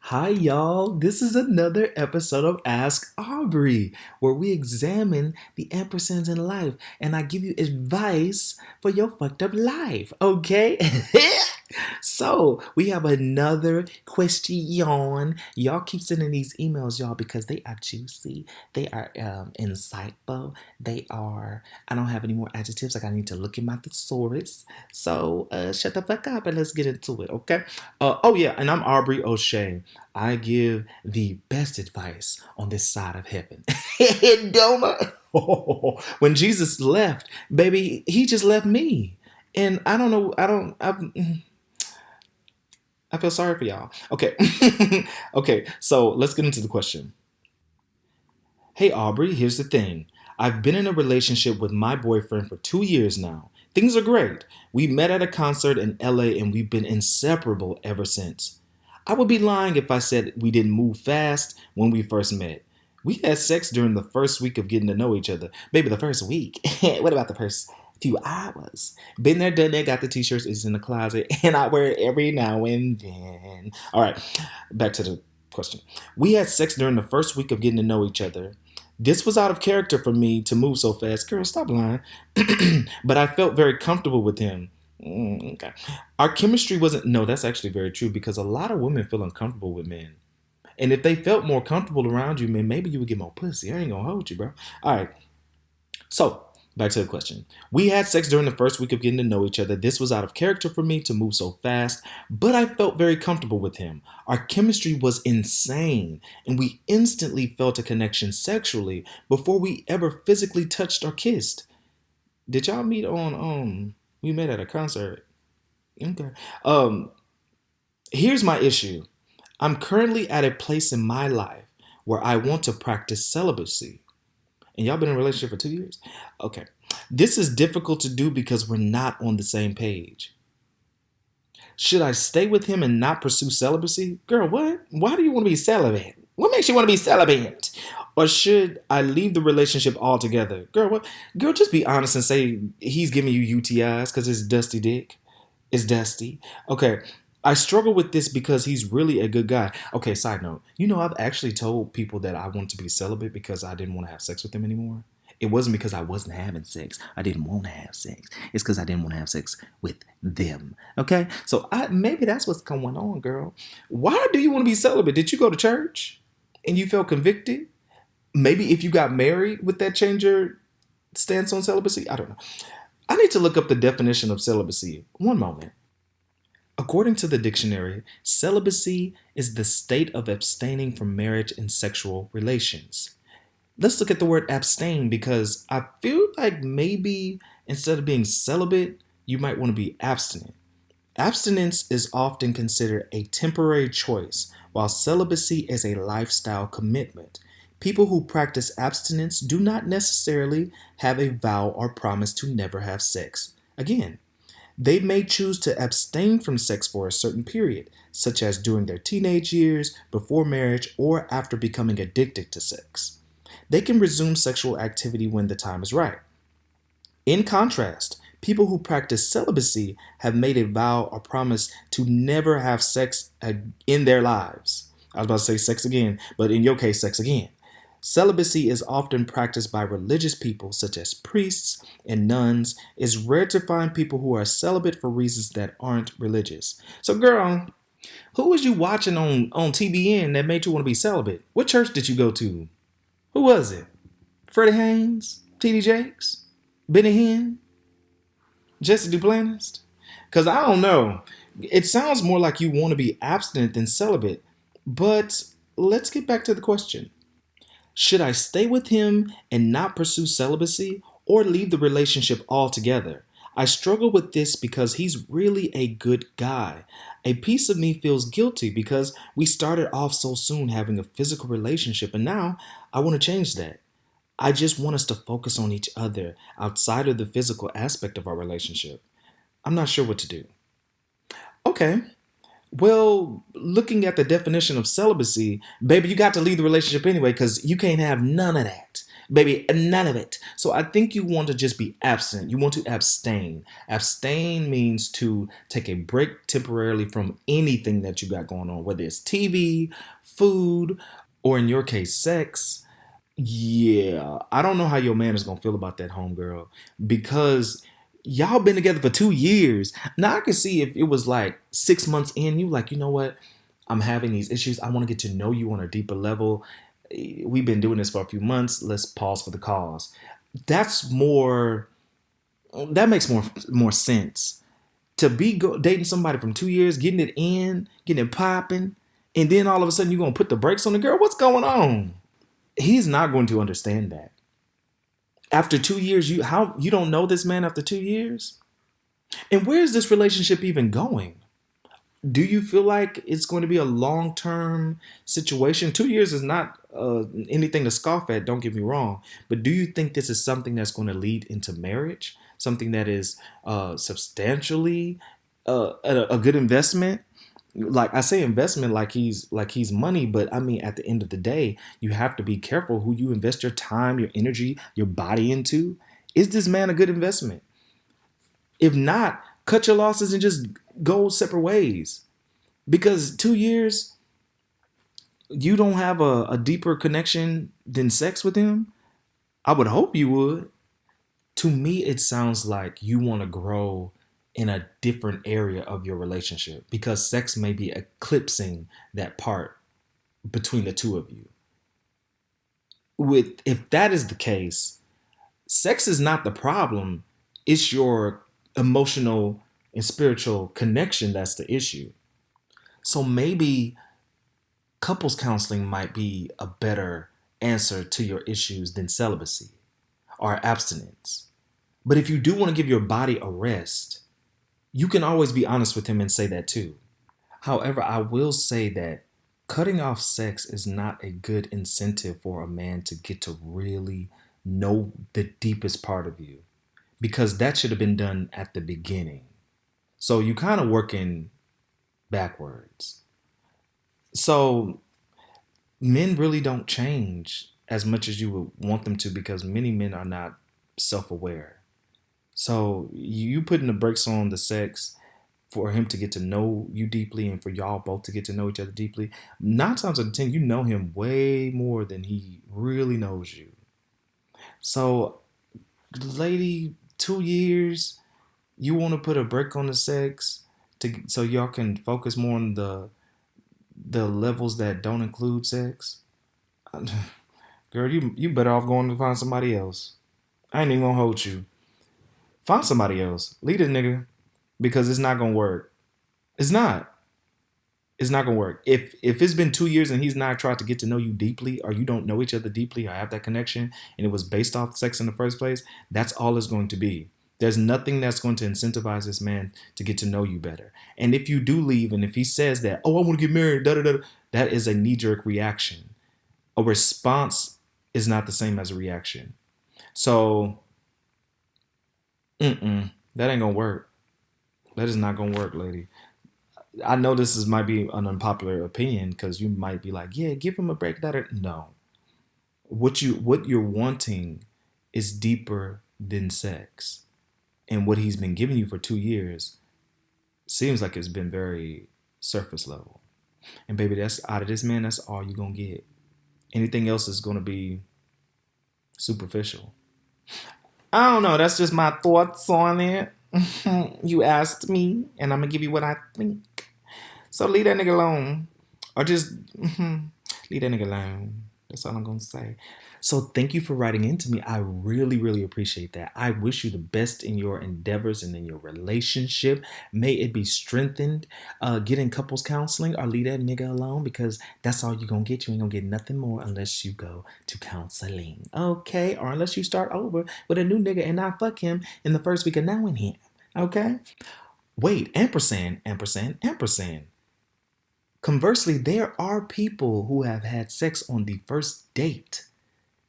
Hi, y'all. This is another episode of Ask Aubrey, where we examine the ampersands in life and I give you advice for your fucked up life, okay? So, we have another question. Y'all keep sending these emails, y'all, because they are juicy, they are insightful, I don't have any more adjectives, like I need to look in my thesaurus. So, shut the fuck up and let's get into it, okay? Oh, yeah, and I'm Aubrey O'Shea. I give the best advice on this side of heaven. Don't I? When Jesus left, baby, he just left me. And I don't know, I feel sorry for y'all. Okay. Okay, so let's get into the question. Hey, Aubrey, here's the thing. I've been in a relationship with my boyfriend for 2 years now. Things are great. We met at a concert in LA and we've been inseparable ever since. I would be lying if I said we didn't move fast when we first met. We had sex during the first week of getting to know each other. Maybe the first week. What about the first few hours? Been there, done that, got the t-shirts, it's in the closet, and I wear it every now and then. All right, back to the question. We had sex during the first week of getting to know each other. This was out of character for me to move so fast. Girl, stop lying. But I felt very comfortable with him. Okay. Our chemistry wasn't. No, that's actually very true because a lot of women feel uncomfortable with men. And if they felt more comfortable around you, man, maybe you would get more pussy. I ain't gonna hold you, bro. All right. So, back to the question. We had sex during the first week of getting to know each other. This was out of character for me to move so fast, but I felt very comfortable with him. Our chemistry was insane, and we instantly felt a connection sexually before we ever physically touched or kissed. Did y'all meet on we met at a concert? Okay. Um Here's my issue. I'm currently at a place in my life where I want to practice celibacy. And y'all been in a relationship for 2 years? Okay. This is difficult to do because we're not on the same page. Should I stay with him and not pursue celibacy? Girl, what? Why do you want to be celibate? What makes you want to be celibate? Or should I leave the relationship altogether? Girl, what? Girl, just be honest and say he's giving you UTIs because it's dusty dick. It's dusty. Okay. I struggle with this because he's really a good guy. Okay, side note. I've actually told people that I want to be celibate because I didn't want to have sex with them anymore. It wasn't because I wasn't having sex. I didn't want to have sex. It's because I didn't want to have sex with them. Okay? So maybe that's what's going on, girl. Why do you want to be celibate? Did you go to church and you felt convicted? Maybe if you got married, would that change your stance on celibacy? I don't know. I need to look up the definition of celibacy. One moment. According to the dictionary, celibacy is the state of abstaining from marriage and sexual relations. Let's look at the word abstain because I feel like maybe instead of being celibate, you might want to be abstinent. Abstinence is often considered a temporary choice, while celibacy is a lifestyle commitment. People who practice abstinence do not necessarily have a vow or promise to never have sex. Again, they may choose to abstain from sex for a certain period, such as during their teenage years, before marriage, or after becoming addicted to sex. They can resume sexual activity when the time is right. In contrast, people who practice celibacy have made a vow or promise to never have sex in their lives. I was about to say sex again, but in your case, sex again. Celibacy is often practiced by religious people such as priests and nuns. It's rare to find people who are celibate for reasons that aren't religious. So, girl, who was you watching on TBN that made you want to be celibate? What church did you go to? Who was it? Freddie Haynes? TD Jakes? Benny Hinn? Jesse Duplantis? Because I don't know. It sounds more like you want to be abstinent than celibate. But let's get back to the question. Should I stay with him and not pursue celibacy or leave the relationship altogether? I struggle with this because he's really a good guy. A piece of me feels guilty because we started off so soon having a physical relationship and now I want to change that. I just want us to focus on each other outside of the physical aspect of our relationship. I'm not sure what to do. Okay. Well, looking at the definition of celibacy, baby, you got to leave the relationship anyway because you can't have none of that. Baby, none of it. So I think you want to just be absent. You want to abstain. Abstain means to take a break temporarily from anything that you got going on, whether it's TV, food, or in your case, sex. Yeah, I don't know how your man is gonna feel about that, homegirl, because y'all been together for 2 years. Now I can see if it was like 6 months in, you like, you know what? I'm having these issues. I want to get to know you on a deeper level. We've been doing this for a few months. Let's pause for the cause. That's more. That makes more sense. To be dating somebody from 2 years, getting it in, getting it popping, and then all of a sudden you're gonna put the brakes on the girl. What's going on? He's not going to understand that. After 2 years, you don't know this man after 2 years? And where is this relationship even going? Do you feel like it's going to be a long-term situation? 2 years is not anything to scoff at, don't get me wrong. But do you think this is something that's going to lead into marriage? Something that is substantially a good investment? Like I say investment like he's money, but I mean at the end of the day, you have to be careful who you invest your time, your energy, your body into. Is this man a good investment? If not, cut your losses and just go separate ways. Because 2 years, you don't have a deeper connection than sex with him. I would hope you would. To me, it sounds like you want to grow in a different area of your relationship because sex may be eclipsing that part between the two of you. With if that is the case, sex is not the problem. It's your emotional and spiritual connection that's the issue. So maybe couples counseling might be a better answer to your issues than celibacy or abstinence. But if you do want to give your body a rest, you can always be honest with him and say that too. However, I will say that cutting off sex is not a good incentive for a man to get to really know the deepest part of you because that should have been done at the beginning. So you kind of working backwards. So men really don't change as much as you would want them to because many men are not self-aware. So you putting the brakes on the sex for him to get to know you deeply and for y'all both to get to know each other deeply. 9 times out of 10, you know him way more than he really knows you. So, lady, 2 years, you want to put a break on the sex so y'all can focus more on the levels that don't include sex. Girl, you better off going to find somebody else. I ain't even gonna hold you. Find somebody else. Leave this nigga because it's not gonna work. It's not. It's not gonna work. If it's been 2 years and he's not tried to get to know you deeply, or you don't know each other deeply, or have that connection, and it was based off sex in the first place, that's all it's going to be. There's nothing that's going to incentivize this man to get to know you better. And if you do leave, and if he says that, oh, I want to get married, da da da, that is a knee-jerk reaction. A response is not the same as a reaction. So, that ain't gonna work. That is not gonna work, lady. I know might be an unpopular opinion because you might be like, yeah, give him a break. No, what you're wanting is deeper than sex, and what he's been giving you for 2 years seems like it's been very surface level. And baby, that's out of this man. That's all you're gonna get. Anything else is gonna be superficial. I don't know. That's just my thoughts on it. You asked me, and I'm gonna give you what I think. So leave that nigga alone, or just leave that nigga alone. That's all I'm gonna say. So thank you for writing into me. I really, really appreciate that. I wish you the best in your endeavors and in your relationship. May it be strengthened. Get in couples counseling or leave that nigga alone because that's all you're gonna get. You ain't gonna get nothing more unless you go to counseling. Okay? Or unless you start over with a new nigga and not fuck him in the first week of knowing him. Okay? Wait, ampersand, ampersand, ampersand. Conversely, there are people who have had sex on the first date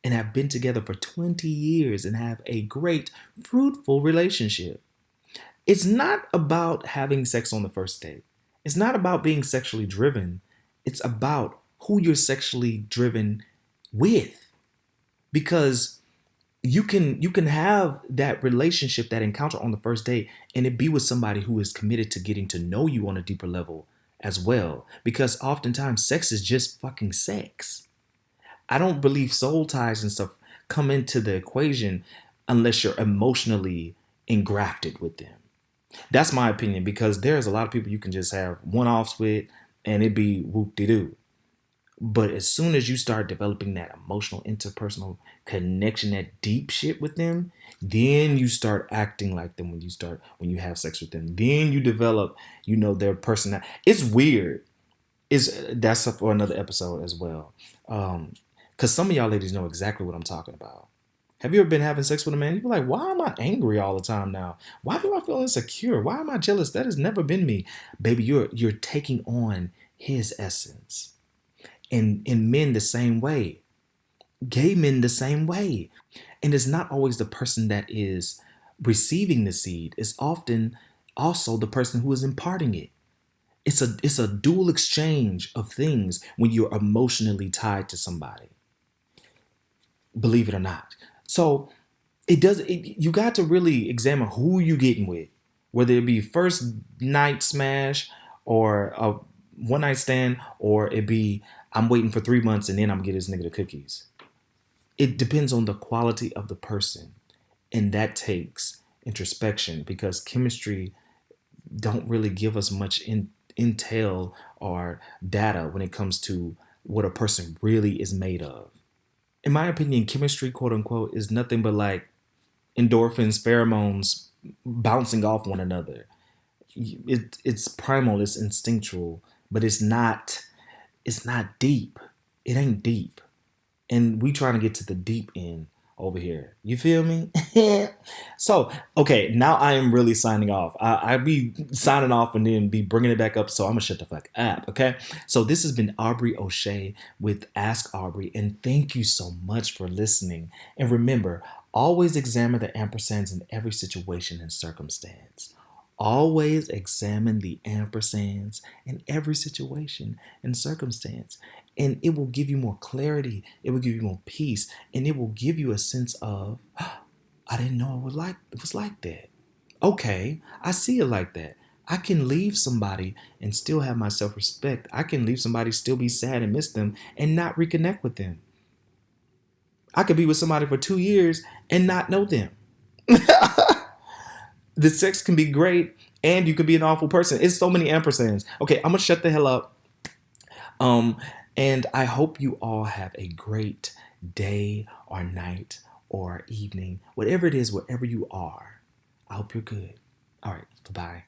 and have been together for 20 years and have a great, fruitful relationship. It's not about having sex on the first date. It's not about being sexually driven. It's about who you're sexually driven with. because you can have that relationship, that encounter on the first date, and it be with somebody who is committed to getting to know you on a deeper level as well. Because oftentimes sex is just fucking sex. I don't believe soul ties and stuff come into the equation unless you're emotionally engrafted with them. That's my opinion, because there's a lot of people you can just have one offs with and it be whoop de doo. But as soon as you start developing that emotional, interpersonal connection, that deep shit with them, then you start acting like them when you have sex with them. Then you develop, their personality. It's weird. That's for another episode as well. Because some of y'all ladies know exactly what I'm talking about. Have you ever been having sex with a man? You be like, why am I angry all the time now? Why do I feel insecure? Why am I jealous? That has never been me. Baby, you're taking on his essence. And men the same way. Gay men the same way. And it's not always the person that is receiving the seed. It's often also the person who is imparting it. It's a dual exchange of things when you're emotionally tied to somebody. Believe it or not. So you got to really examine who you getting with, whether it be first night smash or a one night stand, or it be I'm waiting for 3 months and then I'm gonna get this nigga the cookies. It depends on the quality of the person, and that takes introspection, because chemistry don't really give us much intel or data when it comes to what a person really is made of. In my opinion, chemistry, quote unquote, is nothing but like endorphins, pheromones bouncing off one another. It's primal, it's instinctual, but it's not deep. It ain't deep. And we trying to get to the deep end over here. You feel me? So, okay, now I am really signing off. I be signing off and then be bringing it back up, so I'm going to shut the fuck up, okay? So this has been Aubri O'Shea with Ask Aubri, and thank you so much for listening. And remember, always examine the ampersands in every situation and circumstance. Always examine the ampersands in every situation and circumstance. And it will give you more clarity. It will give you more peace. And it will give you a sense of, I didn't know it was like that. Okay, I see it like that. I can leave somebody and still have my self-respect. I can leave somebody, still be sad and miss them, and not reconnect with them. I could be with somebody for 2 years and not know them. The sex can be great and you could be an awful person. It's so many ampersands. Okay, I'm gonna shut the hell up. Um, and I hope you all have a great day or night or evening, whatever it is, wherever you are. I hope you're good. All right, bye-bye.